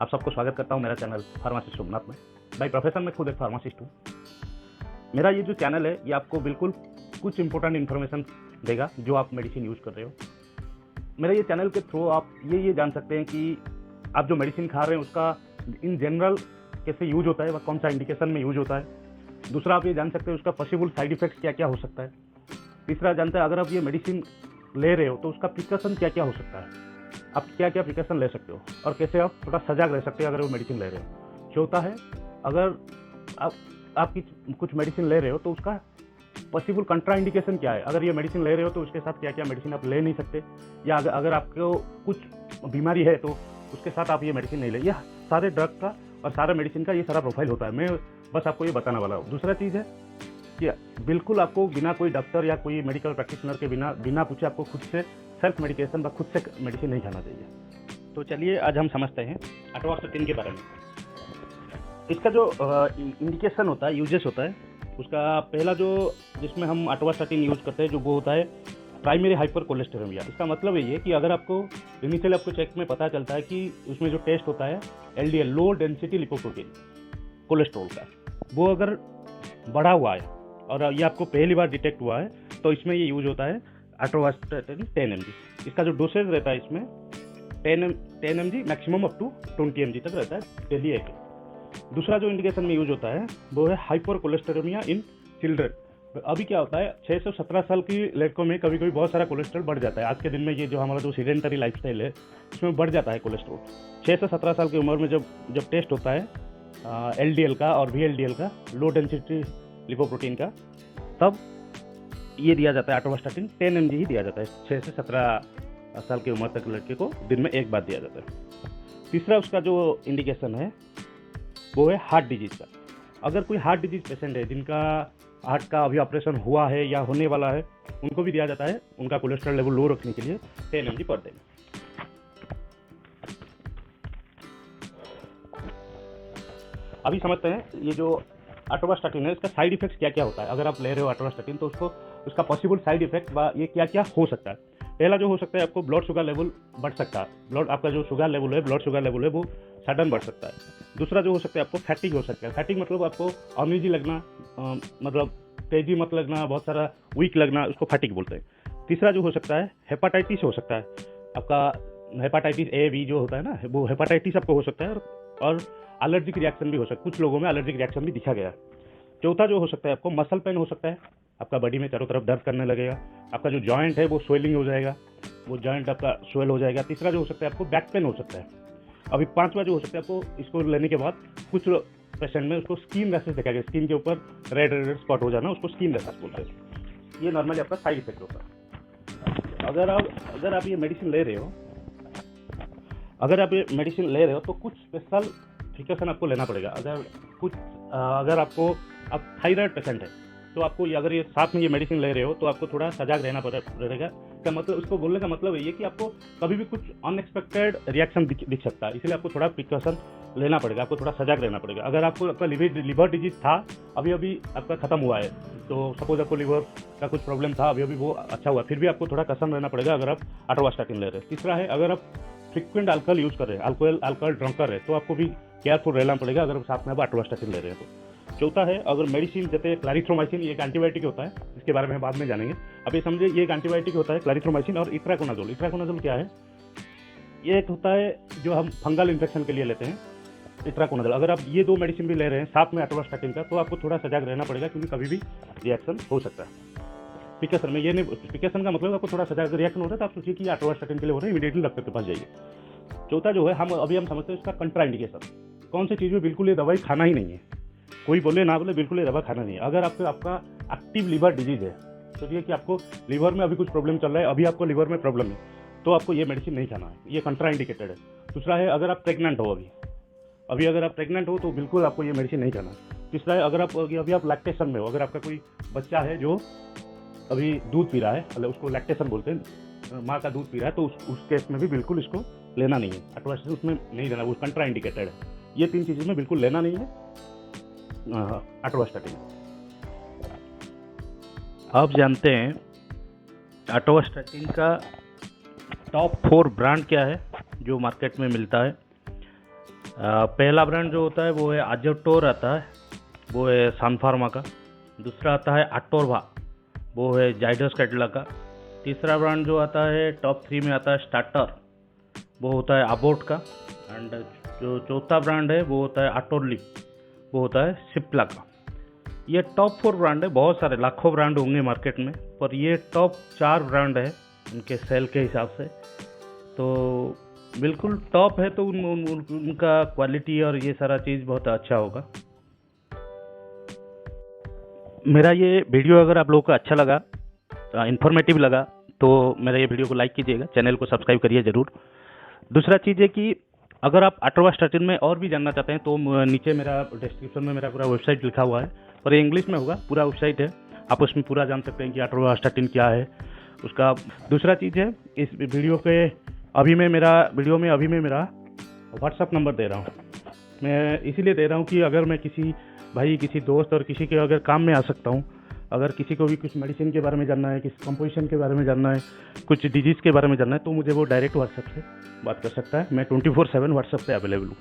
आप सबको स्वागत करता हूं मेरा चैनल फार्मासिस्ट सोमनाथ में। बाई प्रोफेशन में खुद एक फार्मासिस्ट हूं। मेरा ये जो चैनल है ये आपको बिल्कुल कुछ इंपॉर्टेंट इन्फॉर्मेशन देगा जो आप मेडिसिन यूज़ कर रहे हो। मेरे ये चैनल के थ्रू आप ये जान सकते हैं कि आप जो मेडिसिन खा रहे हैं उसका इन जनरल कैसे यूज होता है, वह कौन सा इंडिकेशन में यूज होता है। दूसरा, आप ये जान सकते हैं उसका पॉसिबल साइड इफेक्ट्स क्या क्या हो सकता है। तीसरा, जानते हैं अगर आप ये मेडिसिन ले रहे हो तो उसका प्रिकॉशन क्या क्या हो सकता है, आप क्या क्या प्रिकॉशन ले सकते हो और कैसे आप थोड़ा सजाग रह सकते हो अगर वो मेडिसिन ले रहे हो। चौथा है, अगर आप कुछ मेडिसिन ले रहे हो तो उसका पॉसिबल कंट्रा इंडिकेशन क्या है। अगर ये मेडिसिन ले रहे हो तो उसके साथ क्या क्या मेडिसिन आप ले नहीं सकते, या अगर आपको कुछ बीमारी है तो उसके साथ आप ये मेडिसिन नहीं ले। यह सारे ड्रग का और सारे मेडिसिन का ये सारा प्रोफाइल होता है। मैं बस आपको ये बताने वाला हूँ। दूसरा चीज़ है कि बिल्कुल आपको बिना कोई डॉक्टर या कोई मेडिकल प्रैक्टिशनर के बिना पूछे आपको खुद से सेल्फ मेडिकेशन व खुद से मेडिसिन नहीं खाना चाहिए। तो चलिए आज हम समझते हैं अटवास्टैटिन के बारे में। इसका जो इंडिकेशन होता है, यूजेस होता है, उसका पहला जो जिसमें हम अटवास्टैटिन यूज़ करते हैं जो वो होता है प्राइमरी हाइपर कोलेस्टेरोमिया। इसका मतलब ये है कि अगर आपको इनिशियली आपको चेक में पता चलता है कि उसमें जो टेस्ट होता है LDL, low density lipoprotein cholesterol का, वो अगर बढ़ा हुआ है और ये आपको पहली बार डिटेक्ट हुआ है तो इसमें ये यूज होता है अटवास्टैटिन 10 mg। इसका जो डोसेज रहता है इसमें 10 mg maximum up to 20 mg तक रहता है डेली एक। दूसरा जो इंडिकेशन में यूज होता है वो है हाइपर कोलेस्टेरोमिया इन चिल्ड्रन। अभी क्या होता है 6 से 17 साल की लड़कों में कभी कभी बहुत सारा कोलेस्ट्रॉल बढ़ जाता है। आज के दिन में ये जो हमारा जो सीडेंटरी लाइफस्टाइल है इसमें बढ़ जाता है कोलेस्ट्रॉल। 6 से 17 साल की उम्र में जब टेस्ट होता है LDL का और VLDL का, लो डेंसिटी लिपोप्रोटीन का, तब ये दिया जाता है अटवास्टैटिन 10 mg ही दिया जाता है। 6 से 17 साल की उम्र तक लड़के को दिन में एक बार दिया जाता है। तीसरा उसका जो इंडिकेशन है वो है हार्ट डिजीज का। अगर कोई हार्ट डिजीज पेशेंट है जिनका हार्ट का अभी ऑपरेशन हुआ है या होने वाला है, उनको भी दिया जाता है उनका कोलेस्ट्रॉल लेवल लो रखने के लिए 10 mg पर डे। अभी समझते हैं ये जो अटवास्टैटिन है इसका साइड इफेक्ट्स क्या क्या होता है। अगर आप ले रहे हो अटवास्टैटिन तो उसका पॉसिबल साइड इफेक्ट ये क्या क्या हो सकता है। पहला जो हो सकता है, आपको ब्लड शुगर लेवल बढ़ सकता है। आपका जो शुगर लेवल है, ब्लड शुगर लेवल है, वो सडन बढ़ सकता है। दूसरा जो हो सकता है, आपको फैटिग हो सकता है। फैटिग मतलब आपको अनईजी लगना, मतलब तेजी मत लगना, बहुत सारा वीक लगना, उसको फैटिग बोलते हैं। तीसरा जो हो सकता है हेपाटाइटिस हो सकता है। आपका हेपाटाइटिस A-B जो होता है ना, वो हेपाटाइटिस आपको हो सकता है और एलर्जिक रिएक्शन भी हो सकता है। कुछ लोगों में एलर्जिक रिएक्शन भी दिखा गया है। चौथा जो हो सकता है, आपको मसल पेन हो सकता है। आपका बॉडी में चारों तरफ दर्द करने लगेगा। आपका जो जॉइंट है वो स्वेलिंग हो जाएगा, वो जॉइंट आपका स्वेल हो जाएगा। तीसरा जो हो सकता है, आपको बैक पेन हो सकता है। अभी पांचवा जो हो सकता है, आपको इसको लेने के बाद कुछ पेशेंट में उसको स्किन रैशेस देखा गया, स्किन के ऊपर रेड स्पॉट हो जाना, उसको स्किन रैशेस बोलते हैं। ये नॉर्मली आपका साइड इफेक्ट होता है। अगर आप ये मेडिसिन ले रहे हो तो कुछ स्पेशल प्रिकॉशन आपको लेना पड़ेगा। अगर आप थायराइड पेशेंट है तो आपको अगर ये साथ में ये मेडिसिन ले रहे हो तो आपको थोड़ा सजाग रहना पड़ेगा। क्या मतलब, उसको बोलने का मतलब ये कि आपको कभी भी कुछ अनएक्सपेक्टेड रिएक्शन दिख सकता है, इसलिए आपको थोड़ा प्रिकॉशन लेना पड़ेगा, आपको थोड़ा सजाग रहना पड़ेगा। अगर आपका लिवर डिजीज था, अभी आपका खत्म हुआ है, तो सपोज आपको लिवर का कुछ प्रॉब्लम था, अभी वो अच्छा हुआ, फिर भी आपको थोड़ा कसम रहना पड़ेगा अगर आप अटवास्टैटिन ले रहे हैं। तीसरा है, अगर आप फ्रिक्वेंट अल्कोहल यूज़ कर रहे हैं, अल्कोहल ड्रंकर है, तो आपको भी केयरफुल रहना पड़ेगा अगर साथ में आप अटवास्टैटिन ले रहे हैं तो। चौथा है, अगर मेडिसिन जैसे क्लैरिथ्रोमाइसिन, ये एक एंटीबायोटिक होता है, इसके बारे में हम बाद में जानेंगे। अभी समझिए ये एक एंटीबायोटिक होता है क्लैरिथ्रोमाइसिन और इट्राकोनाजोल। इट्राकोनाजोल क्या है? ये एक होता है जो हम फंगल इन्फेक्शन के लिए लेते हैं, इट्राकोनाजोल। अगर आप ये दो मेडिसिन भी ले रहे हैं साथ में अटवास्टैटिन का, तो आपको थोड़ा सजाग रहना पड़ेगा क्योंकि कभी भी रिएक्शन हो सकता है। प्रिकॉशन में ये नहीं, प्रिकॉशन का मतलब आपको थोड़ा सजाग रिएक्शन होता है तो आप सोचिए कि अटवास्टैटिन के लिए हो रहा है, इमीडिएटली डॉक्टर के पास जाइए। चौथा जो है, हम समझते हैं इसका कंट्रा इंडिकेशन। कौन सी चीज़ में बिल्कुल ये दवाई खाना ही नहीं है, कोई बोले ना बोले, बिल्कुल ये दवा खाना नहीं है। अगर आपका एक्टिव लिवर डिजीज है, सोचिए कि आपको लिवर में अभी कुछ प्रॉब्लम चल रहा है, अभी आपको लिवर में प्रॉब्लम है, तो आपको ये मेडिसिन नहीं खाना है, ये कंट्रा इंडिकेटेड है। दूसरा है, अगर आप प्रेग्नेंट हो, अगर आप प्रेग्नेंट हो तो बिल्कुल आपको ये मेडिसिन नहीं खाना। तीसरा है, अगर आप लैक्टेशन में हो, अगर आपका कोई बच्चा है जो अभी दूध पी रहा है, मतलब उसको लैक्टेशन बोलते हैं, माँ का दूध पी रहा है, तो उस केस में भी बिल्कुल इसको लेना नहीं है। अटवास्टैटिन उसमें नहीं लेना, वो कंट्रा इंडिकेटेड है। ये तीन चीज़ों में बिल्कुल लेना नहीं है अटवास्टैटिन। आप जानते हैं अटवास्टैटिन का टॉप 4 ब्रांड क्या है जो मार्केट में मिलता है। पहला ब्रांड जो होता है वो है आजोटोर आता है, वो है सन फार्मा का। दूसरा आता है अटोरवा, वो है जाइडस कैडिला का। तीसरा ब्रांड जो आता है टॉप 3 में आता है स्टार्टर, वो होता है अबोट का। एंड जो चौथा ब्रांड है वो होता है अटोरली, वो होता है सिप्ला का। ये टॉप 4 ब्रांड है, बहुत सारे लाखों ब्रांड होंगे मार्केट में, पर ये टॉप 4 ब्रांड है उनके सेल के हिसाब से। तो बिल्कुल टॉप है, तो उनका क्वालिटी और ये सारा चीज़ बहुत अच्छा होगा। मेरा ये वीडियो अगर आप लोगों को अच्छा लगा, इन्फॉर्मेटिव लगा, तो मेरा ये वीडियो को लाइक कीजिएगा, चैनल को सब्सक्राइब करिए ज़रूर। दूसरा चीज़ है कि अगर आप अटोवास्टैटिन में और भी जानना चाहते हैं तो नीचे मेरा डिस्क्रिप्शन में मेरा पूरा वेबसाइट लिखा हुआ है, पर ये इंग्लिश में होगा, पूरा वेबसाइट है, आप उसमें पूरा जान सकते हैं कि अटोवास्टैटिन क्या है उसका। दूसरा चीज़ है, इस वीडियो के अभी मैं मेरा व्हाट्सअप नंबर दे रहा हूँ। मैं इसीलिए दे रहा हूँ कि अगर मैं किसी दोस्त और किसी के अगर काम में आ सकता हूँ, अगर किसी को भी कुछ मेडिसिन के बारे में जानना है, किसी कंपोजिशन के बारे में जानना है, कुछ डिजीज़ के बारे में जानना है, तो मुझे वो डायरेक्ट व्हाट्सएप से बात कर सकता है। मैं 24/7 व्हाट्सएप पे अवेलेबल हूँ।